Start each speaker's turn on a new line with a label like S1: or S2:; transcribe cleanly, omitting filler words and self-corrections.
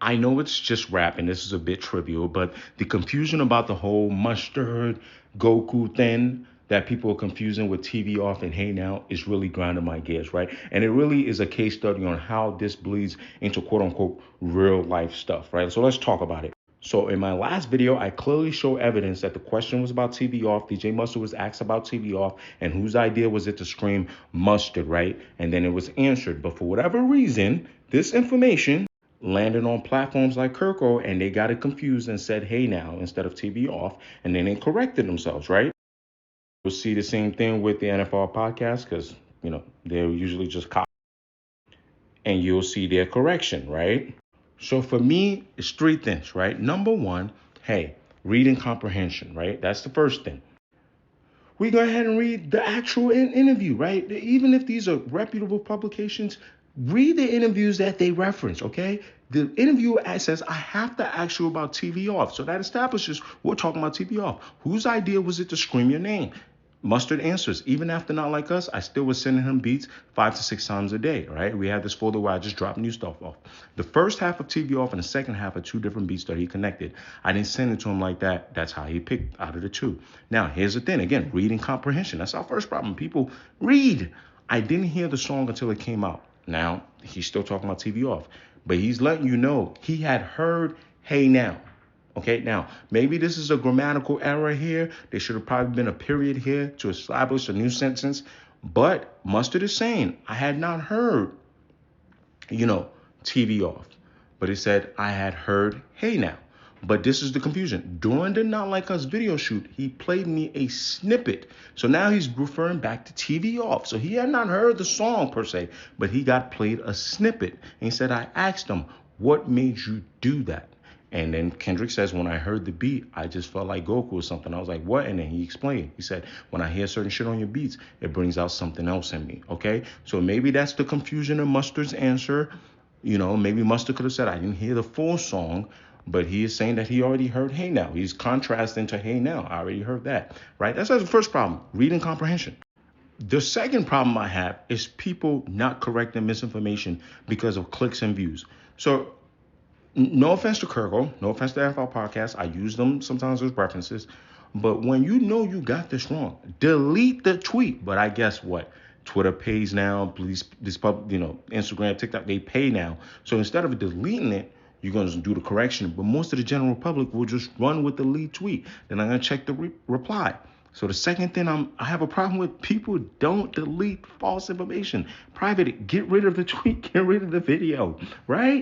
S1: I know it's just rap and this is a bit trivial, but the confusion about the whole mustard Goku thing that people are confusing with TV off and Hey Now is really grinding my gears, right? And it really is a case study on how this bleeds into quote unquote real life stuff, right? So let's talk about it. So in my last video, I clearly show evidence that the question was about TV off. DJ Mustard was asked about TV off and whose idea was it to scream mustard, right? And then it was answered. But for whatever reason, this information landed on platforms like Kirko and they got it confused and said, hey now, instead of TV off. And then they corrected themselves, right? We'll see the same thing with the NFL podcast because, they're usually just copy and you'll see their correction, right? So for me, it's three things, right? Number one, hey, reading comprehension, right? That's the first thing. We go ahead and read the actual interview, right? Even if these are reputable publications, read the interviews that they reference, okay? The interviewer says, I have to ask you about TV off. So that establishes we're talking about TV off. Whose idea was it to scream your name? Mustard answers, even after Not Like Us, I still was sending him beats 5 to 6 times a day, right? We had this folder where I just dropped new stuff off. The first half of TV off and the second half are two different beats that he connected. I didn't send it to him like that. That's how he picked out of the two. Now, here's the thing. Again, reading comprehension. That's our first problem. People read. I didn't hear the song until it came out. Now, he's still talking about TV off. But he's letting you know he had heard Hey Now. Okay, now, maybe this is a grammatical error here. There should have probably been a period here to establish a new sentence. But Mustard is saying, I had not heard, TV off. But it said, I had heard Hey Now. But this is the confusion. During the Not Like Us video shoot, he played me a snippet. So now he's referring back to TV off. So he had not heard the song per se, but he got played a snippet. And he said, I asked him, what made you do that? And then Kendrick says, when I heard the beat, I just felt like Goku or something. I was like, what? And then he explained. He said, when I hear certain shit on your beats, it brings out something else in me. Okay? So maybe that's the confusion of Mustard's answer. Maybe Mustard could have said, I didn't hear the full song, but he is saying that he already heard Hey Now. He's contrasting to Hey Now. I already heard that, right? That's the first problem, reading comprehension. The second problem I have is people not correcting misinformation because of clicks and views. So no offense to Kirko, no offense to the NFL podcast. I use them sometimes as references. But when you know you got this wrong, delete the tweet. But I guess what? Twitter pays now. Instagram, TikTok, they pay now. So instead of deleting it, you're going to do the correction. But most of the general public will just run with the lead tweet. Then I'm going to check the reply. So the second thing I have a problem with, people don't delete false information. Private it. Get rid of the tweet. Get rid of the video, right?